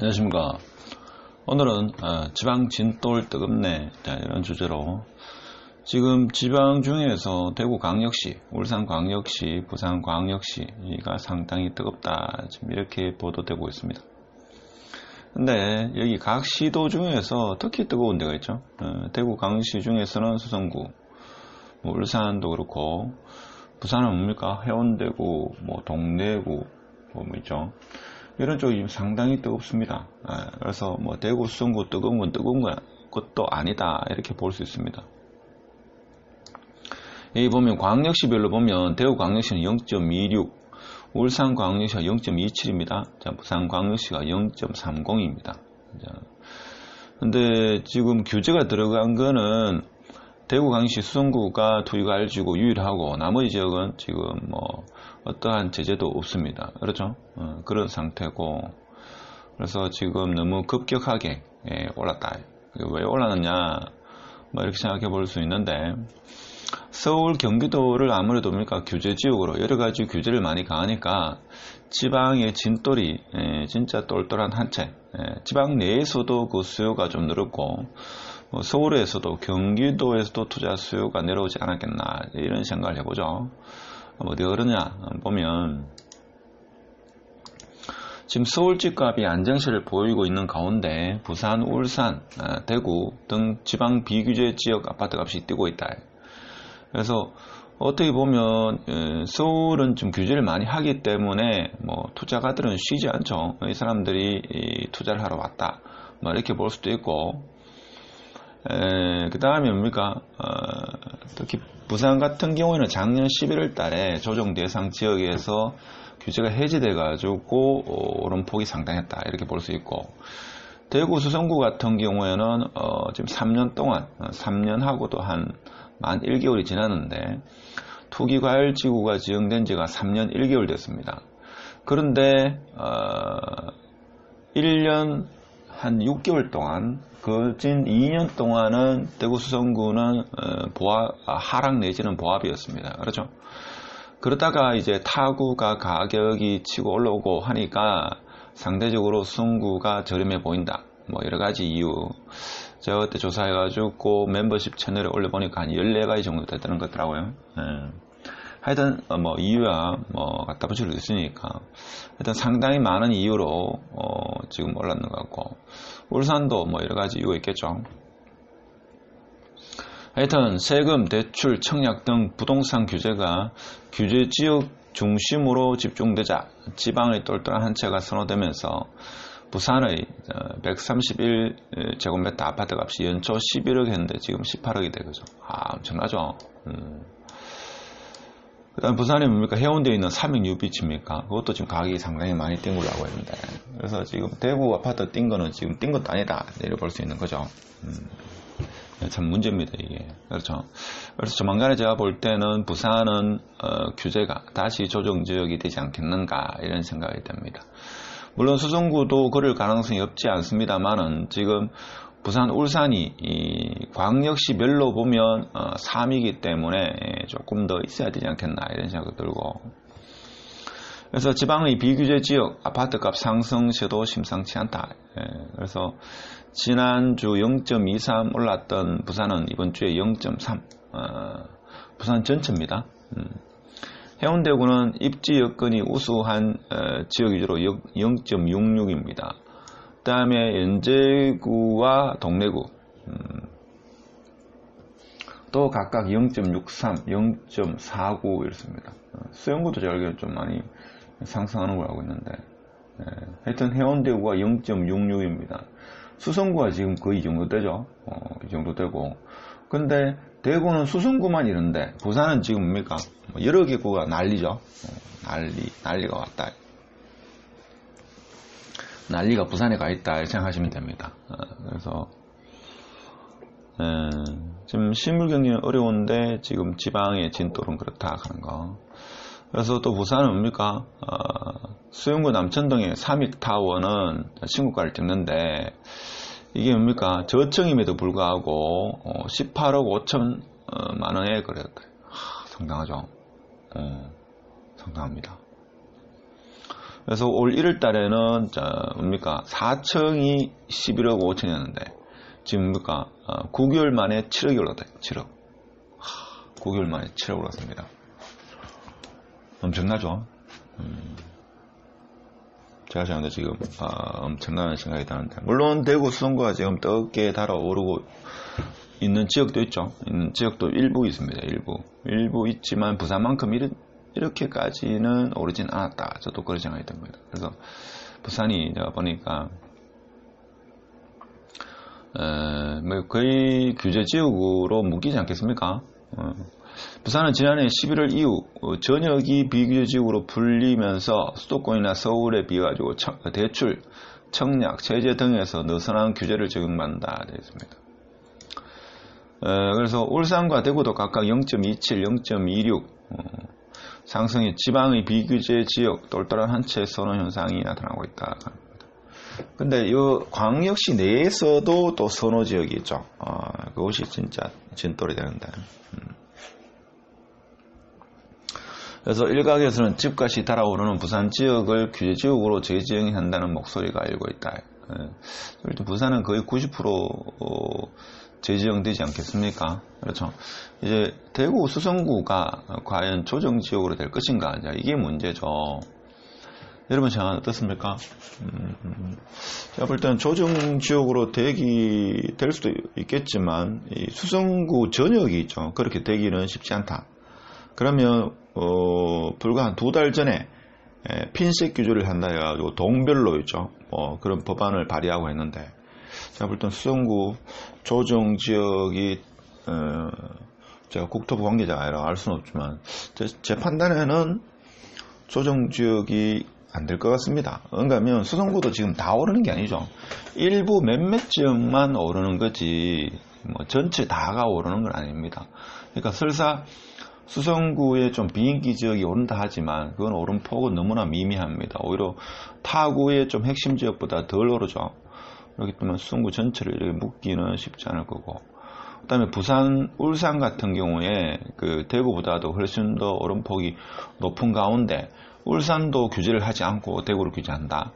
안녕하십니까. 오늘은 지방 진돌 뜨겁네, 자, 이런 주제로 지금 지방 중에서 대구광역시, 울산광역시, 부산광역시가 상당히 뜨겁다, 지금 이렇게 보도되고 있습니다. 근데 여기 각 시도 중에서 특히 뜨거운 데가 있죠. 대구광역시 중에서는 수성구, 뭐 울산도 그렇고, 부산은 뭡니까? 해운대구, 뭐 동래구, 뭐 있죠. 이런 쪽이 상당히 뜨겁습니다. 그래서 뭐 대구, 수성구 뜨거운 건 뜨거운 것도 아니다, 이렇게 볼 수 있습니다. 여기 보면 광역시별로 보면 대구광역시는 0.26, 울산광역시가 0.27입니다. 자, 부산광역시가 0.30입니다. 근데 지금 규제가 들어간 거는 대구광역시 수성구가 투기과일지구 유일하고 나머지 지역은 지금 뭐 어떠한 제재도 없습니다. 그렇죠? 그런 상태고, 그래서 지금 너무 급격하게 올랐다. 왜 올랐느냐, 뭐 이렇게 생각해 볼 수 있는데, 서울, 경기도를 아무래도 뭡니까 규제 지역으로 여러 가지 규제를 많이 가하니까 지방의 진돌이 진짜 똘똘한 한 채, 지방 내에서도 그 수요가 좀 늘었고, 서울에서도 경기도에서도 투자 수요가 내려오지 않았겠나, 이런 생각을 해보죠. 어디 그러냐 보면 지금 서울 집값이 안정세를 보이고 있는 가운데 부산, 울산, 대구 등 지방 비규제 지역 아파트 값이 뛰고 있다. 그래서 어떻게 보면 서울은 좀 규제를 많이 하기 때문에 뭐 투자가들은 쉬지 않죠. 이 사람들이 투자를 하러 왔다, 뭐 이렇게 볼 수도 있고, 그 다음에 뭡니까? 특히 부산 같은 경우에는 작년 11월 달에 조정 대상 지역에서 규제가 해제돼 가지고 오른 폭이 상당했다, 이렇게 볼 수 있고, 대구 수성구 같은 경우에는 지금 3년 동안, 3년하고도 만 1개월이 지났는데 투기과열지구가 지정된 지가 3년 1개월 됐습니다. 그런데 1년 한 6개월 동안, 거진 2년 동안은 대구 수성구는 하락 내지는 보합이었습니다. 그렇죠? 그러다가 이제 타구가 가격이 치고 올라오고 하니까 상대적으로 수성구가 저렴해 보인다, 뭐 여러 가지 이유, 제가 그때 조사해가지고 멤버십 채널에 올려보니까 한 14가지 정도 됐다는 것 같더라고요. 하여튼 뭐 이유야 뭐 갖다 붙일 수 있으니까 하여튼 상당히 많은 이유로 지금 올랐는 것 같고, 울산도 뭐 여러 가지 이유가 있겠죠. 하여튼 세금, 대출, 청약 등 부동산 규제가 규제 지역 중심으로 집중되자 지방의 똘똘한 한 채가 선호되면서 부산의 131제곱미터 아파트 값이 연초 11억 했는데 지금 18억이 되거죠. 엄청나죠. 그 다음 부산에 뭡니까? 해운대에 있는 306비치입니까? 그것도 지금 가격이 상당히 많이 뛴 걸로 알고 있는데, 그래서 지금 대구 아파트 뛴 거는 지금 뛴 것도 아니다, 이렇게 볼 수 있는 거죠. 참 문제입니다, 이게. 그렇죠. 그래서 조만간에 제가 볼 때는 부산은 규제가 다시 조정 지역이 되지 않겠는가, 이런 생각이 듭니다. 물론 수성구도 그럴 가능성이 없지 않습니다만은 지금 부산, 울산이 이 광역시별로 보면 3이기 때문에 조금 더 있어야 되지 않겠나, 이런 생각이 들고, 그래서 지방의 비규제 지역 아파트값 상승세도 심상치 않다. 그래서 지난주 0.23 올랐던 부산은 이번 주에 0.3, 부산 전체입니다. 해운대구는 입지 여건이 우수한 지역 위주로 0.66입니다. 그 다음에 연제구와 동래구 또 각각 0.63, 0.49 이렇습니다. 수영구도 제가 알기로는 좀 많이 상승하는 걸 알고 있는데, 하여튼 해운대구가 0.66입니다. 수성구가 지금 거의 이 정도 되죠. 이 정도 되고, 근데 대구는 수성구만 이런데 부산은 지금 뭡니까? 여러 개 구가 난리죠. 난리가 왔다. 난리가 부산에 가 있다, 이렇게 생각하시면 됩니다. 그래서 지금 실물 경기는 어려운데 지금 지방의 진돌은 그렇다 하는 거. 그래서 또 부산은 뭡니까? 수영구 남천동의 삼익타워는 신고가를 찍는데 이게 뭡니까? 저층임에도 불구하고 18억 5천만 원에 거래됐다. 상당하죠. 상당합니다. 그래서 올 1월 달에는, 뭡니까, 4층이 11억 5천이었는데, 지금 뭡니까, 9개월 만에 7억이 올랐다. 7억. 9개월 만에 7억 올랐습니다. 엄청나죠? 제가 생각하는데 지금, 엄청난 생각이 드는데. 물론 대구 수성구가 지금 뜨겁게 달아오르고 있는 지역도 있죠. 있는 지역도 일부 있습니다. 일부 있지만 부산만큼 이렇게까지는 오르진 않았다. 저도 그런 생각이 듭니다. 그래서 부산이 제가 보니까 뭐 거의 규제 지역으로 묶이지 않겠습니까? 부산은 지난해 11월 이후 전역이 비규제 지역으로 불리면서 수도권이나 서울에 비해 가지고 대출, 청약, 세제 등에서 느슨한 규제를 적용받는다 되어 있습니다. 그래서 울산과 대구도 각각 0.27, 0.26 상승이 지방의 비규제 지역 똘똘한 한 채 선호 현상이 나타나고 있다. 근데 이 광역시 내에서도 또 선호 지역이 있죠. 그것이 진짜 진돌이 되는데. 그래서 일각에서는 집값이 달아오르는 부산 지역을 규제 지역으로 재지정한다는 목소리가 일고 있다. 부산은 거의 90% 재지정되지 않겠습니까? 그렇죠. 이제 대구 수성구가 과연 조정 지역으로 될 것인가? 이게 문제죠. 여러분 생각 어떻습니까? 제가 볼 때는 조정 지역으로 될 수도 있겠지만 이 수성구 전역이 있죠. 그렇게 되기는 쉽지 않다. 그러면 불과 한 2달 전에 핀셋 규제를 한다 해가지고 동별로 있죠. 그런 법안을 발의하고 했는데 제가 볼 땐 수성구 조정 지역이 제가 국토부 관계자가 아니라 알 수는 없지만 제 판단에는 조정 지역이 안 될 것 같습니다. 그러니까 수성구도 지금 다 오르는 게 아니죠. 일부 몇몇 지역만 오르는 거지 뭐 전체 다가 오르는 건 아닙니다. 그러니까 설사 수성구에 좀 비인기 지역이 오른다 하지만 그건 오름폭은 너무나 미미합니다. 오히려 타구의 좀 핵심 지역보다 덜 오르죠. 그렇기 때문에 수성구 전체를 이렇게 묶기는 쉽지 않을 거고, 그 다음에 부산, 울산 같은 경우에 그 대구보다도 훨씬 더 오름폭이 높은 가운데 울산도 규제를 하지 않고 대구를 규제한다.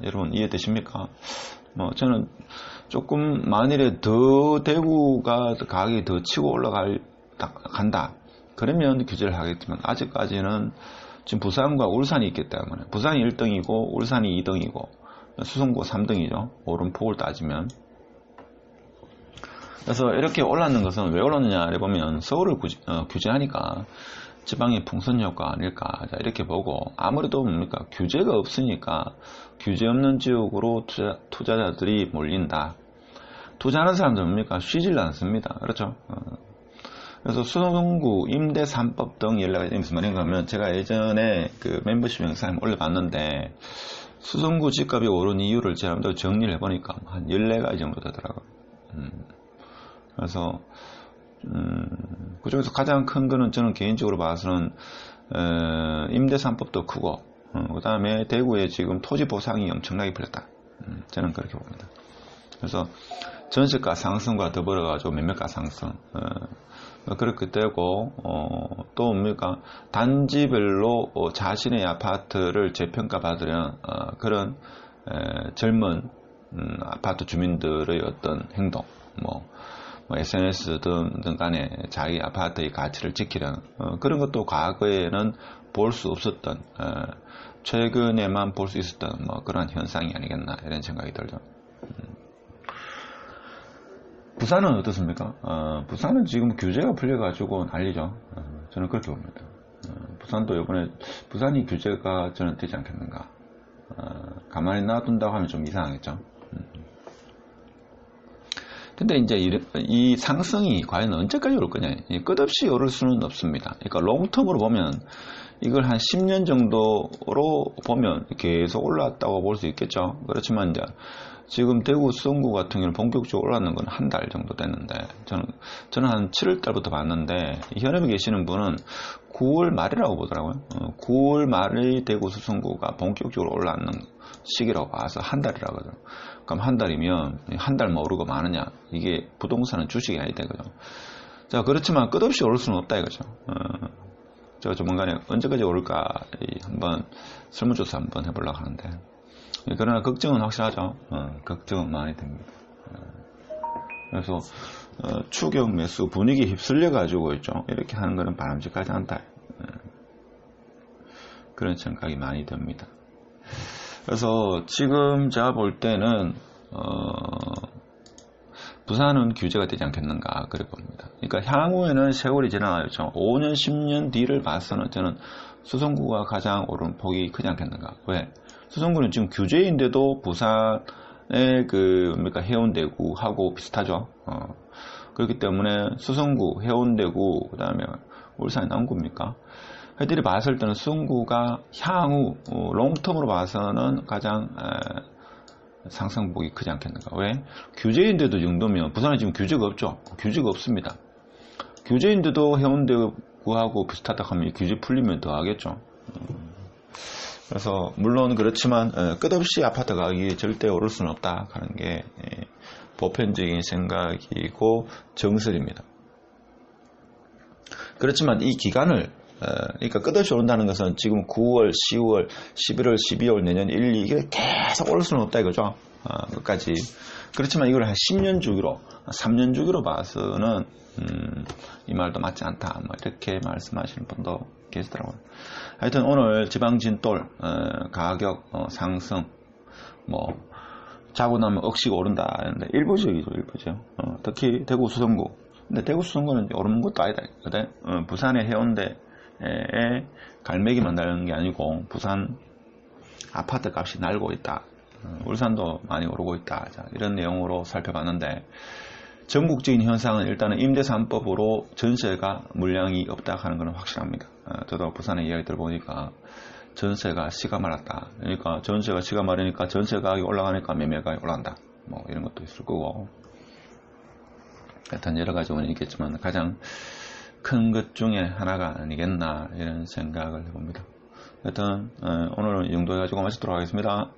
여러분 이해되십니까? 저는 조금 만일에 더 대구가 가격이 더 치고 올라간다. 그러면 규제를 하겠지만 아직까지는 지금 부산과 울산이 있기 때문에 부산이 1등이고 울산이 2등이고 수성구가 3등이죠. 오름폭을 따지면. 그래서 이렇게 올랐는 것은 왜 올랐느냐 보면 서울을 규제하니까 지방의 풍선 효과 아닐까 이렇게 보고, 아무래도 뭡니까 규제가 없으니까 규제 없는 지역으로 투자자들이 몰린다. 투자하는 사람들은 뭡니까 쉬질 않습니다. 그렇죠. 그래서 수성구 임대 3법 등 연락이 무슨 말인가 하면 제가 예전에 그 멤버십 영상을 올려봤는데 수성구 집값이 오른 이유를 제가 정리를 해보니까 한 14가지 정도 되더라고요. 그래서 그 중에서 가장 큰 거는 저는 개인적으로 봐서는 임대 3법도 크고 그 다음에 대구에 지금 토지 보상이 엄청나게 풀렸다. 저는 그렇게 봅니다. 그래서 전세가 상승과 더불어 가지고 매매가 상승 그렇게 되고, 또 뭡니까 단지별로 자신의 아파트를 재평가 받으려는 그런 젊은 아파트 주민들의 어떤 행동, 뭐 SNS 등 간에 자기 아파트의 가치를 지키려는 그런 것도 과거에는 볼 수 없었던 최근에만 볼 수 있었던 그런 현상이 아니겠나 이런 생각이 들죠. 부산은 어떻습니까? 부산은 지금 규제가 풀려가지고 난리죠. 저는 그렇게 봅니다. 부산도 이번에 부산이 규제가 저는 되지 않겠는가. 가만히 놔둔다고 하면 좀 이상하겠죠. 근데 이제 이 상승이 과연 언제까지 오를 거냐. 끝없이 오를 수는 없습니다. 그러니까 롱텀으로 보면 이걸 한 10년 정도로 보면 계속 올라왔다고 볼 수 있겠죠. 그렇지만 이제 지금 대구 수성구 같은 경우는 본격적으로 올랐는 건 한 달 정도 됐는데 저는 한 7월 달부터 봤는데 현업에 계시는 분은 9월 말이라고 보더라고요. 9월 말의 대구 수성구가 본격적으로 올랐는 시기라고 봐서 한 달이라고 하더라고요. 그럼 한 달이면 한 달만 오르고 마느냐, 이게 부동산은 주식이 아니다 이거죠. 자, 그렇지만 끝없이 오를 수는 없다 이거죠. 제가 조만간에 언제까지 오를까 한번 설문조사 한번 해보려고 하는데, 그러나 걱정은 확실하죠. 걱정은 많이 됩니다. 그래서 추격 매수 분위기에 휩쓸려 가지고 있죠. 이렇게 하는 것은 바람직하지 않다. 그런 생각이 많이 듭니다. 그래서 지금 제가 볼 때는 부산은 규제가 되지 않겠는가 그래 봅니다. 그러니까 향후에는 세월이 지나가죠. 5년 10년 뒤를 봐서는 저는 수성구가 가장 오른 폭이 크지 않겠는가. 왜? 수성구는 지금 규제인데도 부산의 해운대구하고 비슷하죠. 그렇기 때문에 수성구, 해운대구, 그 다음에 울산이 나온 겁니까? 애들이 봤을 때는 수성구가 향후 롱텀으로 봐서는 가장 상승폭이 크지 않겠는가. 왜? 규제인데도 이 정도면 부산은 지금 규제가 없죠. 규제가 없습니다. 규제인데도 해운대구하고 비슷하다 하면 규제 풀리면 더 하겠죠. 그래서 물론 그렇지만 끝없이 아파트 가격이 절대 오를 수는 없다 하는 게 보편적인 생각이고 정설입니다. 그렇지만 이 기간을 그러니까 끝없이 오른다는 것은 지금 9월, 10월, 11월, 12월, 내년 1, 2 이게 계속 오를 수는 없다 이거죠. 끝까지. 그렇지만 이걸 한 10년 주기로, 3년 주기로 봐서는 이 말도 맞지 않다. 뭐 이렇게 말씀하시는 분도 계시더라고요. 하여튼 오늘 지방진돌 가격 상승 뭐 자고 나면 억시가 오른다 했는데 일부적이죠. 특히 대구 수성구. 근데 대구 수성구는 오르는 것도 아니다. 부산의 해운대에 갈매기 만나는 게 아니고 부산 아파트 값이 날고 있다. 울산도 많이 오르고 있다. 자, 이런 내용으로 살펴봤는데 전국적인 현상은 일단은 임대3법으로 전세가 물량이 없다 하는 것은 확실합니다. 저도 부산에 이야기 들어보니까 전세가 시가 말았다. 그러니까 전세가 시가 마르니까 전세 가격이 올라가니까 매매 가격이 올라간다. 뭐 이런 것도 있을 거고. 하여튼 여러 가지 원인이 있겠지만 가장 큰 것 중에 하나가 아니겠나 이런 생각을 해봅니다. 하여튼 오늘은 이 정도 해가지고 마치도록 하겠습니다.